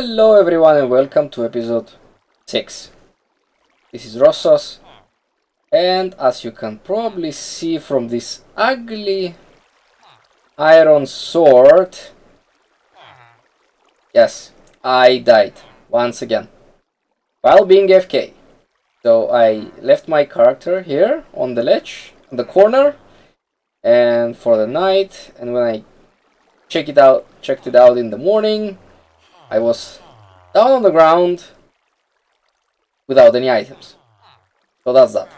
Hello everyone and welcome to episode 6. This is Rossos, and as you can probably see from this ugly iron sword, yes, I died once again while being AFK. So I left my character here on the ledge, on the corner, and for the night, and when I checked it out in the morning, I was down on the ground without any items. So that's that.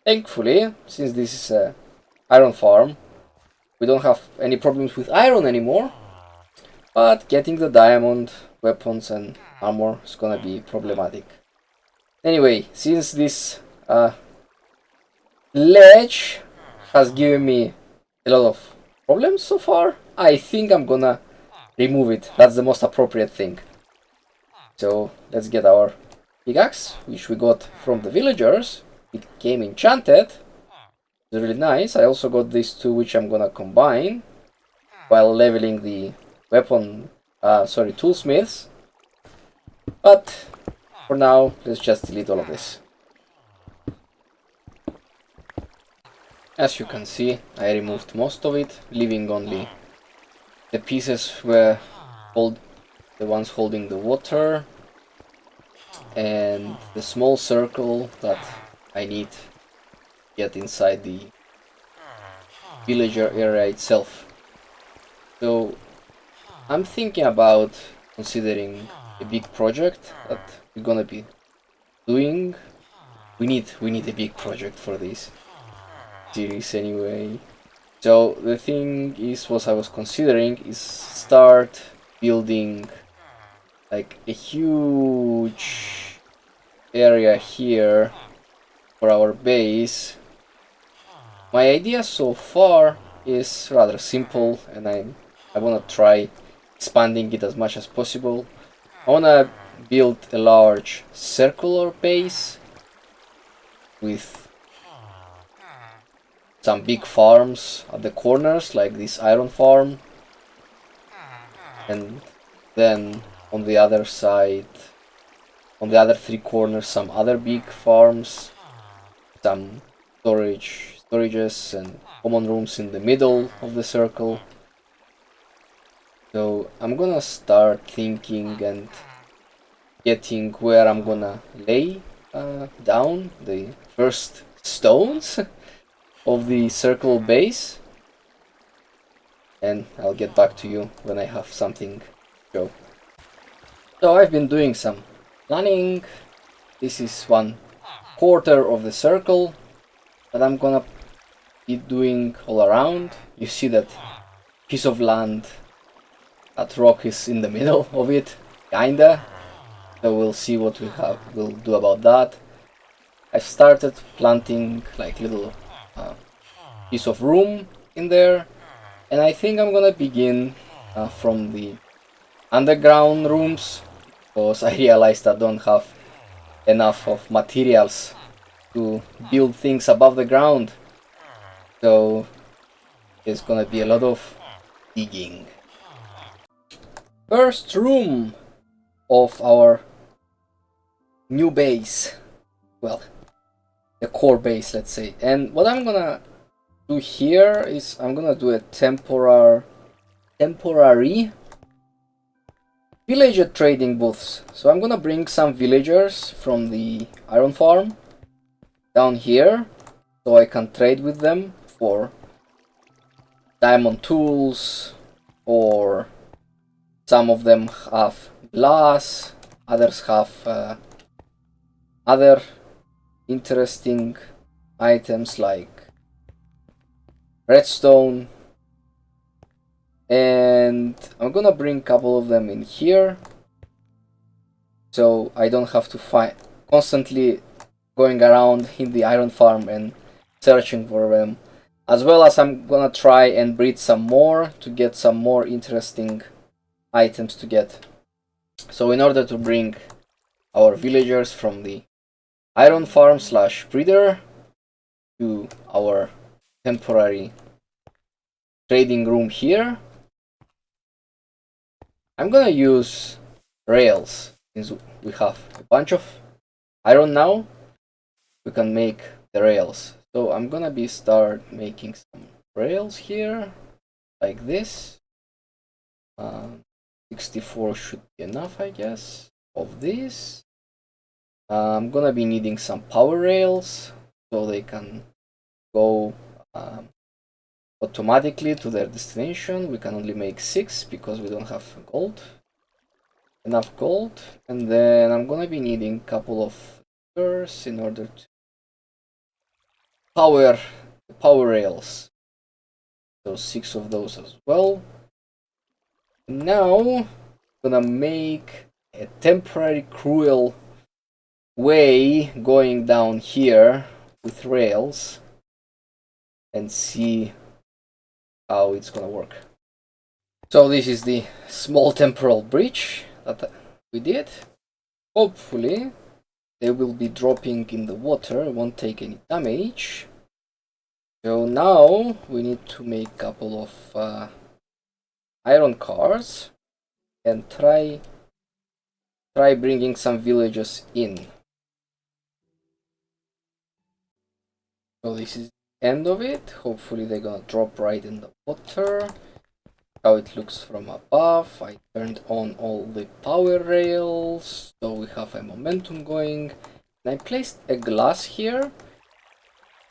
Thankfully, since this is a iron farm, we don't have any problems with iron anymore, but getting the diamond weapons and armor is gonna be problematic. Anyway, since this ledge has given me a lot of problems so far, I think I'm gonna remove it. That's the most appropriate thing. So let's get our pickaxe, which we got from the villagers. It came enchanted. It's really nice. I also got these two, which I'm gonna combine while leveling the toolsmiths. But for now, let's just delete all of this. As you can see, I removed most of it, leaving only the pieces where the ones holding the water and the small circle that I need to get inside the villager area itself. So I'm thinking about considering a big project that we're gonna be doing. We need a big project for this series anyway. So the thing is, what I was considering is start building like a huge area here for our base. My idea so far is rather simple, and I want to try expanding it as much as possible. I want to build a large circular base with some big farms at the corners, like this iron farm, and then on the other side, on the other three corners, some other big farms, some storages and common rooms in the middle of the circle. So I'm gonna start thinking and getting where I'm gonna lay down the first stones of the circle base, and I'll get back to you when I have something to show. So I've been doing some planning. This is 1/4 of the circle that I'm gonna be doing all around. You see that piece of land, that rock is in the middle of it, kinda. So we'll see what we'll do about that. I've started planting like little piece of room in there, and I think I'm gonna begin from the underground rooms, because I realized I don't have enough of materials to build things above the ground. So there's gonna be a lot of digging. First room of our new base. Well, the core base, let's say. And what I'm gonna do here is I'm gonna do a temporary villager trading booths. So I'm gonna bring some villagers from the iron farm down here so I can trade with them for diamond tools, or some of them have glass, others have other interesting items like redstone, and I'm gonna bring a couple of them in here so I don't have to constantly going around in the iron farm and searching for them, as well as I'm gonna try and breed some more to get some more interesting items to get. So in order to bring our villagers from the iron farm / breeder to our temporary trading room here, I'm gonna use rails. Since we have a bunch of iron now, we can make the rails. So I'm gonna start making some rails here, like this. 64 should be enough, I guess, of this. I'm gonna be needing some power rails so they can go automatically to their destination. We can only make 6 because we don't have enough gold. And then I'm gonna be needing a couple of gears in order to power the power rails. So 6 of those as well. Now I'm gonna make a temporary cruel way going down here with rails and see how it's gonna work. So this is the small temporal bridge that we did. Hopefully they will be dropping in the water, won't take any damage. So now we need to make a couple of iron cars and try bringing some villagers in. So this is the end of it. Hopefully they're gonna drop right in the water. How it looks from above. I turned on all the power rails, so we have a momentum going. And I placed a glass here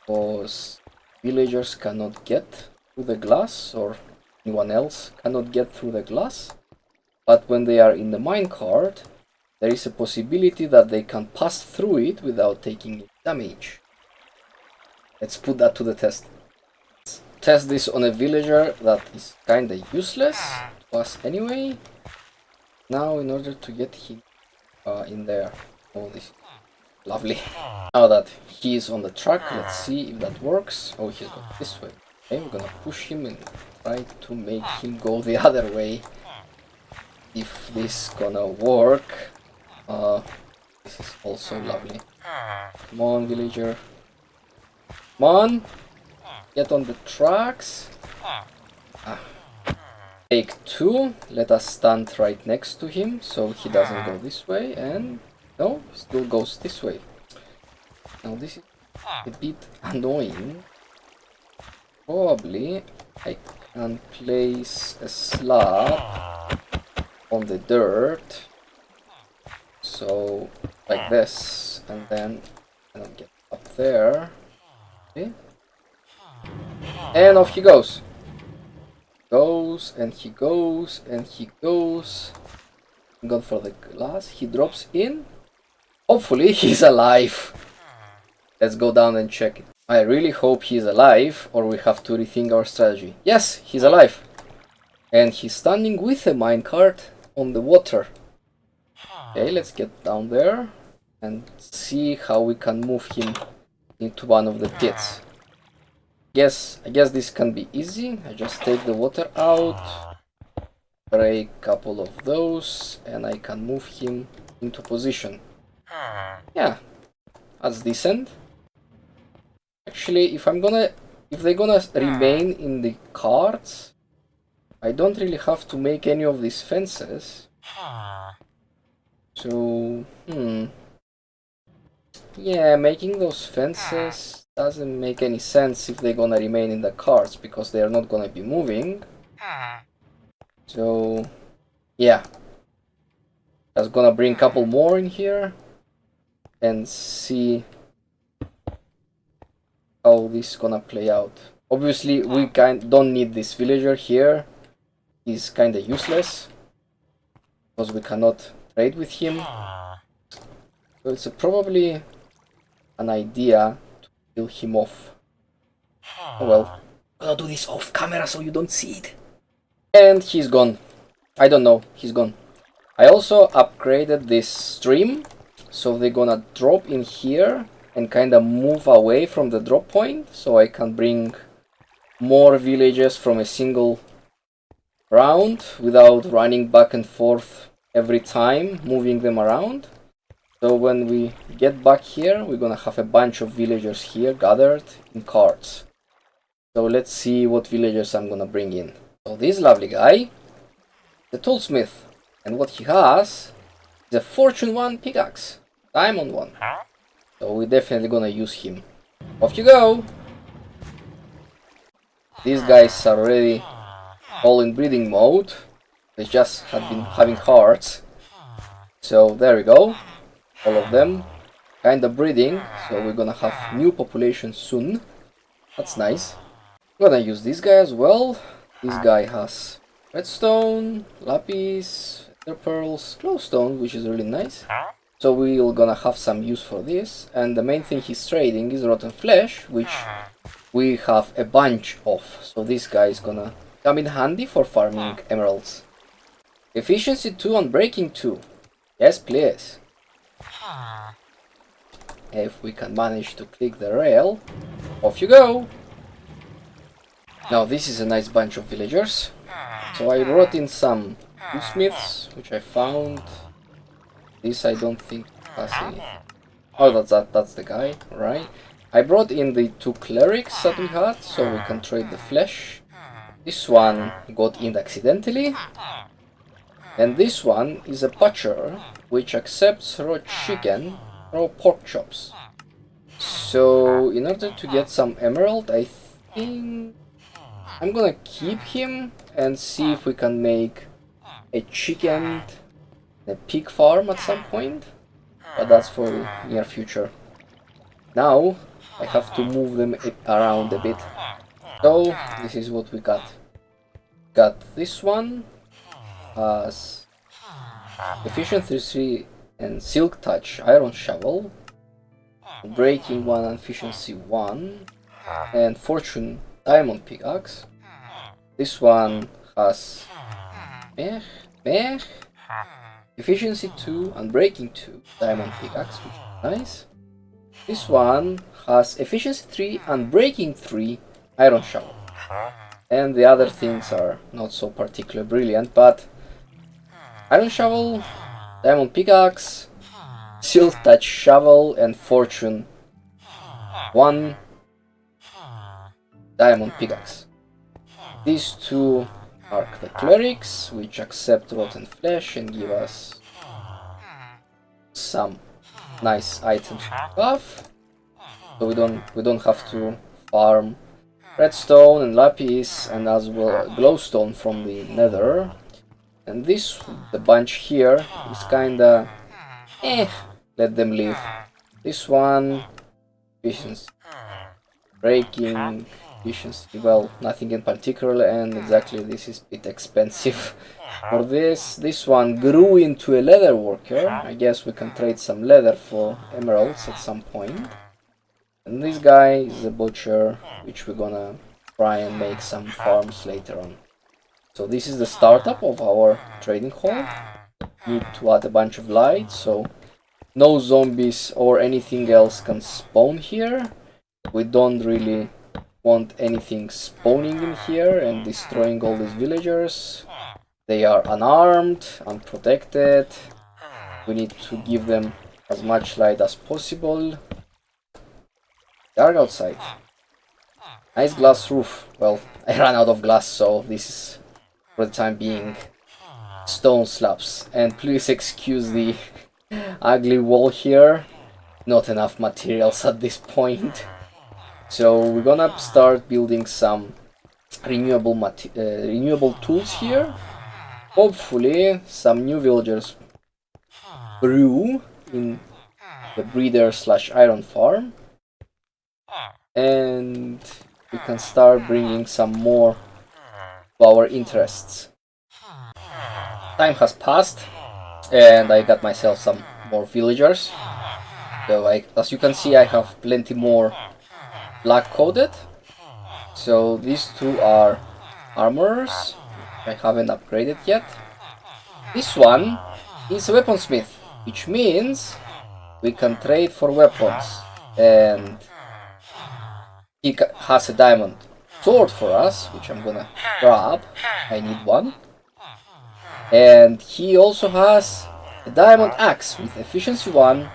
because villagers cannot get through the glass, or anyone else cannot get through the glass. But when they are in the minecart, there is a possibility that they can pass through it without taking damage. Let's put that to the test. Let's test this on a villager that is kinda useless to us anyway. Now in order to get him in there. Oh, this is lovely. Now that he is on the track, let's see if that works. Oh, he's going this way. Okay, we're gonna push him and try to make him go the other way. If this gonna work. This is also lovely. Come on, villager. Come on. Get on the tracks. Take 2. Let us stand right next to him so he doesn't go this way. And no, still goes this way. Now this is a bit annoying. Probably I can place a slab on the dirt. So like this, and then I'll get up there. Okay. And off he goes. Goes and he goes and he goes. Gone for the glass. He drops in. Hopefully he's alive. Let's go down and check it. I really hope he's alive, or we have to rethink our strategy. Yes, he's alive. And he's standing with a minecart on the water. Okay, let's get down there and see how we can move him into one of the pits. I guess this can be easy. I just take the water out, break a couple of those, and I can move him into position. Yeah, that's decent. Actually, if they're gonna remain in the carts, I don't really have to make any of these fences. So, yeah, making those fences doesn't make any sense if they're gonna remain in the carts, because they are not gonna be moving. So, yeah. Just gonna bring a couple more in here and see how this is gonna play out. Obviously, we don't need this villager here. He's kinda useless because we cannot trade with him. So it's probably an idea to kill him off. Oh well. I'm gonna do this off camera so you don't see it. And he's gone. I don't know, he's gone. I also upgraded this stream, so they're gonna drop in here and kinda move away from the drop point, so I can bring more villages from a single round without running back and forth every time, moving them around. So when we get back here, we're gonna have a bunch of villagers here gathered in carts. So let's see what villagers I'm gonna bring in. So this lovely guy, the toolsmith, and what he has The Fortune 1 pickaxe. Diamond 1. So we're definitely gonna use him. Off you go! These guys are already all in breeding mode. They just have been having hearts. So there we go. All of them. Kinda breeding. So we're gonna have new population soon. That's nice. I'm gonna use this guy as well. This guy has redstone, lapis, ender pearls, glowstone, which is really nice. So we're gonna have some use for this. And the main thing he's trading is rotten flesh, which we have a bunch of. So this guy is gonna come in handy for farming emeralds. Efficiency 2 and breaking 2. Yes, please. If we can manage to click the rail, off you go! Now this is a nice bunch of villagers. So I brought in some smiths, which I found. This I don't think has any. Oh, that's the guy, right? I brought in the 2 clerics that we had, so we can trade the flesh. This one got in accidentally. And this one is a butcher, which accepts raw chicken, raw pork chops. So in order to get some emerald, I think I'm gonna keep him and see if we can make a chicken, a pig farm at some point. But that's for the near future. Now I have to move them around a bit. So this is what we got. Got this one as efficiency 3 and silk touch iron shovel, breaking 1 and efficiency 1, and fortune diamond pickaxe. This one has efficiency 2 and breaking 2 diamond pickaxe, which is nice. This one has efficiency 3 and breaking 3 iron shovel. And the other things are not so particularly brilliant, but iron shovel, diamond pickaxe, silk touch shovel, and fortune 1 diamond pickaxe. These 2 are the clerics, which accept rotten flesh and give us some nice items to have. So we don't have to farm redstone and lapis and as well glowstone from the nether. And this, the bunch here, is kinda let them live. This one, efficiency, breaking, efficiency, well, nothing in particular, and exactly this is a bit expensive for this. This one grew into a leather worker. I guess we can trade some leather for emeralds at some point. And this guy is a butcher, which we're gonna try and make some farms later on. So this is the startup of our trading hall. Need to add a bunch of lights, so no zombies or anything else can spawn here. We don't really want anything spawning in here and destroying all these villagers. They are unarmed, unprotected. We need to give them as much light as possible. Dark outside. Nice glass roof. Well, I ran out of glass, so this is, for the time being, stone slabs. And please excuse the ugly wall here. Not enough materials at this point. So we're gonna start building some renewable tools here. Hopefully some new villagers brew in the breeder / iron farm. And we can start bringing some more to our interests. Time has passed and I got myself some more villagers. So as you can see, I have plenty more black coated. So these 2 are armorers. I haven't upgraded yet. This one is a weaponsmith, which means we can trade for weapons. And he has a diamond sword for us, which I'm gonna grab. I need one. And he also has a diamond axe with efficiency 1,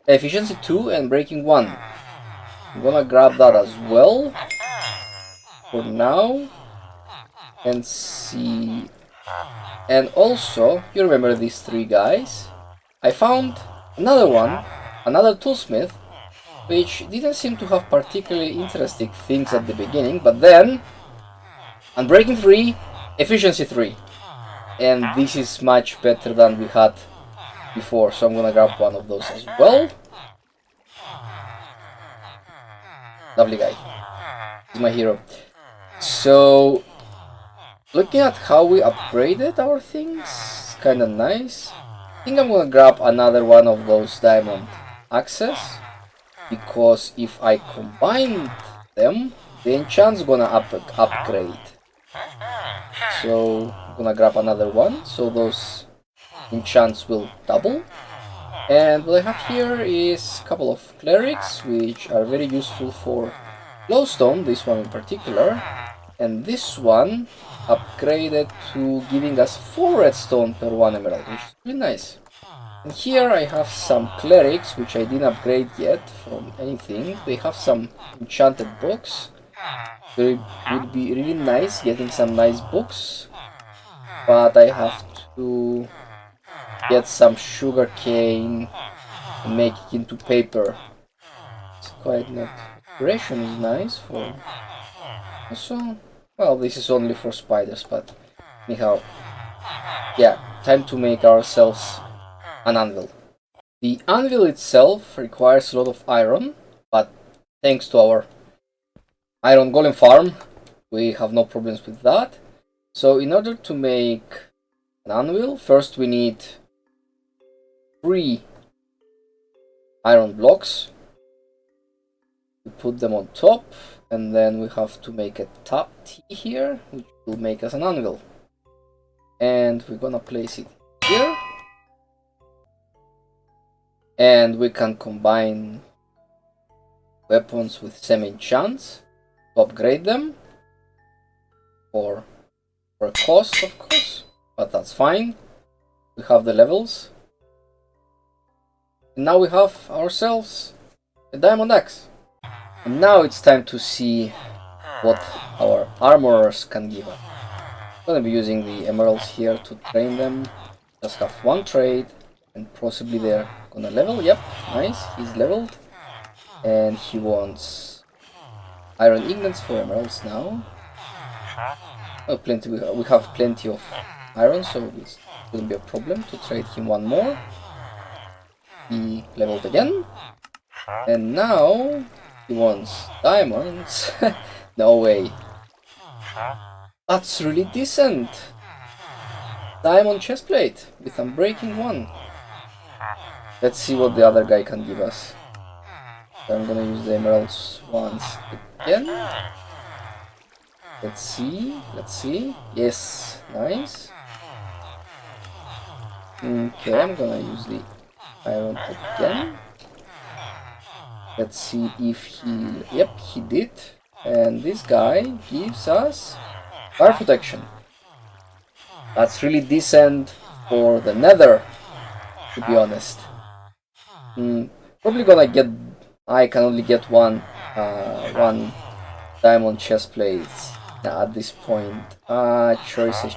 efficiency 2 and breaking 1. I'm gonna grab that as well for now and see. And also, you remember these 3 guys? I found another one, another toolsmith, which didn't seem to have particularly interesting things at the beginning, but then Unbreaking 3, Efficiency 3. And this is much better than we had before, so I'm gonna grab one of those as well. Lovely guy. He's my hero. So, looking at how we upgraded our things, kinda nice. I think I'm gonna grab another one of those diamond axes, because if I combine them, the enchant's gonna upgrade. So I'm gonna grab another one, so those enchants will double. And what I have here is a couple of clerics, which are very useful for glowstone, this one in particular. And this one upgraded to giving us 4 redstone per 1 emerald, which is really nice. And here I have some clerics, which I didn't upgrade yet from anything. They have some enchanted books. It would be really nice getting some nice books, but I have to get some sugar cane and make it into paper. It's quite not. Decoration is nice for. So, well, this is only for spiders, but anyhow, yeah, time to make ourselves an anvil. The anvil itself requires a lot of iron, but thanks to our iron golem farm, we have no problems with that. So in order to make an anvil, first we need 3 iron blocks. We put them on top, and then we have to make a T here, which will make us an anvil. And we're gonna place it here. And we can combine weapons with semi-enchants to upgrade them. For a cost, of course, but that's fine. We have the levels. And now we have ourselves a diamond axe. And now it's time to see what our armorers can give us. I'm gonna be using the emeralds here to train them. Just have 1 trade, and possibly they're gonna level. Yep, nice, he's leveled. And he wants iron ingots for emeralds now. Oh, plenty. We have plenty of iron, so it wouldn't be a problem to trade him 1 more. He leveled again, and now he wants diamonds. No way. That's really decent. Diamond chestplate with Unbreaking 1. Let's see what the other guy can give us. So I'm gonna use the emeralds once again. Let's see. Yes, nice. Okay, I'm gonna use the iron again. Let's see if he... Yep, he did. And this guy gives us fire protection. That's really decent for the nether, to be honest. Probably gonna get... I can only get one diamond chestplate at this point. Choices.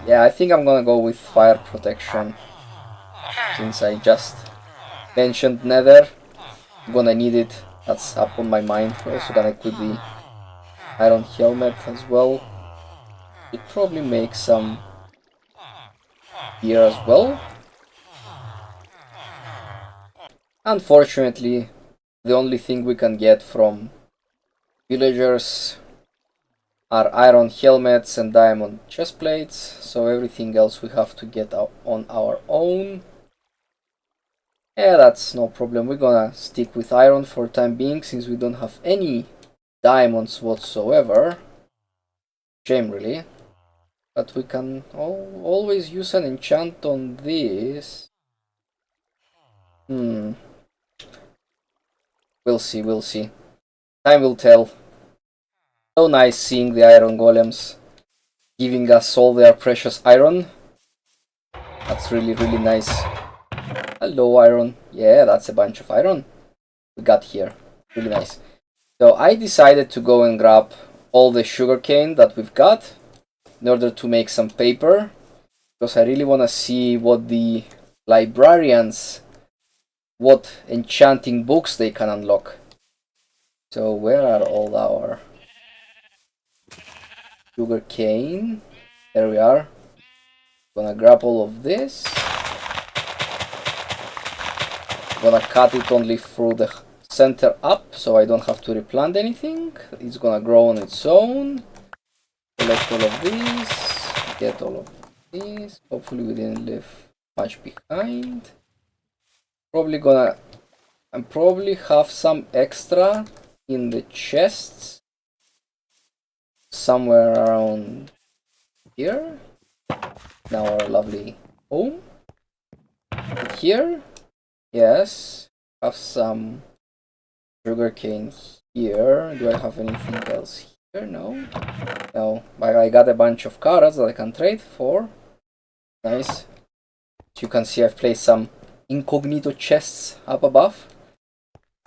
Yeah, I think I'm gonna go with fire protection, since I just mentioned nether. I'm gonna need it. That's up on my mind. We're also gonna equip the iron helmet as well. It probably make some here as well. Unfortunately, the only thing we can get from villagers are iron helmets and diamond chestplates, so everything else we have to get on our own. Yeah, that's no problem. We're gonna stick with iron for the time being, since we don't have any diamonds whatsoever. Shame, really. But we can always use an enchant on this. We'll see. Time will tell. So nice seeing the iron golems giving us all their precious iron. That's really nice. Hello, iron. Yeah, that's a bunch of iron we got here. Really nice. So I decided to go and grab all the sugarcane that we've got in order to make some paper, because I really want to see what the librarians, what enchanting books they can unlock. So where are all our sugarcane? There we are. Gonna grab all of this. Gonna cut it only through the center up, so I don't have to replant anything. It's gonna grow on its own. Collect all of these. Get all of these. Hopefully we didn't leave much behind. I probably have some extra in the chests somewhere around here. Now our lovely home. But here, yes, have some sugarcane here. Do I have anything else here? No. No, but I got a bunch of carrots that I can trade for. Nice. As you can see, I've placed some incognito chests up above.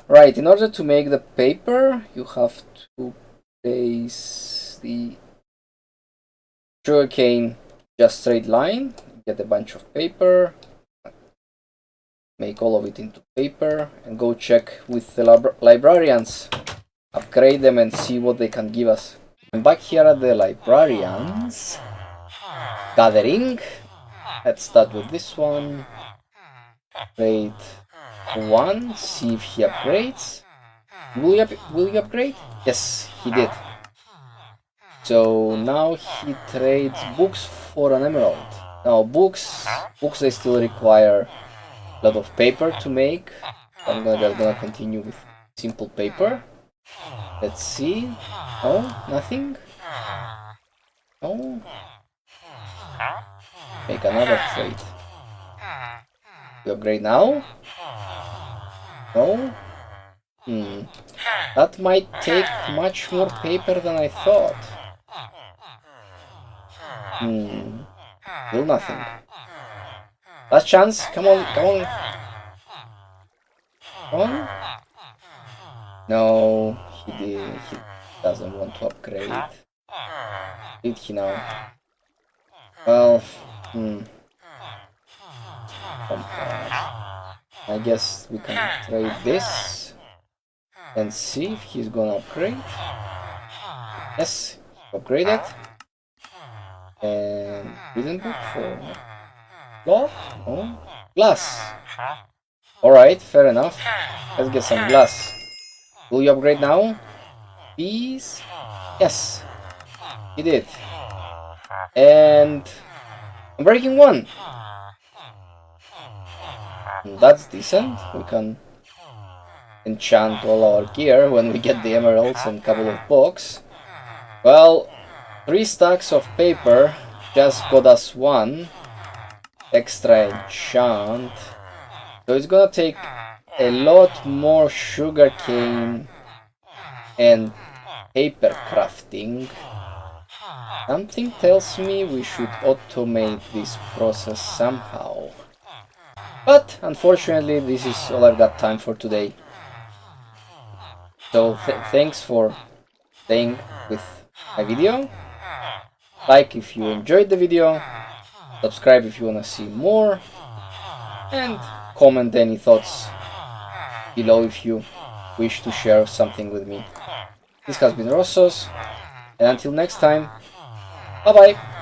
Right, in order to make the paper, you have to place the sugarcane just straight line, get a bunch of paper, make all of it into paper, and go check with the librarians, upgrade them and see what they can give us. I'm back here at the librarians gathering. Let's start with this one. Upgrade 1, see if he upgrades. Will you upgrade? Yes, he did. So now he trades books for an emerald. Now books they still require a lot of paper to make. I'm gonna continue with simple paper. Let's see. No, nothing. No. Make another trade. You upgrade now? No. That might take much more paper than I thought. Still nothing. Last chance. Come on, come on. Come on. No, he doesn't want to upgrade. Did he now? Well, I guess we can trade this and see if he's gonna upgrade. Yes, upgraded. And wooden book for block? No? Glass. Alright, fair enough. Let's get some glass. Will you upgrade now? Please? Yes. He did. And I'm breaking one. That's decent. We can enchant all our gear when we get the emeralds and a couple of books. Well, 3 stacks of paper just got us 1 extra enchant. So it's gonna take a lot more sugarcane and paper crafting. Something tells me we should automate this process somehow. But unfortunately, this is all I've got time for today. So thanks for staying with my video. Like if you enjoyed the video, subscribe if you wanna see more, and comment any thoughts below if you wish to share something with me. This has been Rossos, and until next time, bye bye!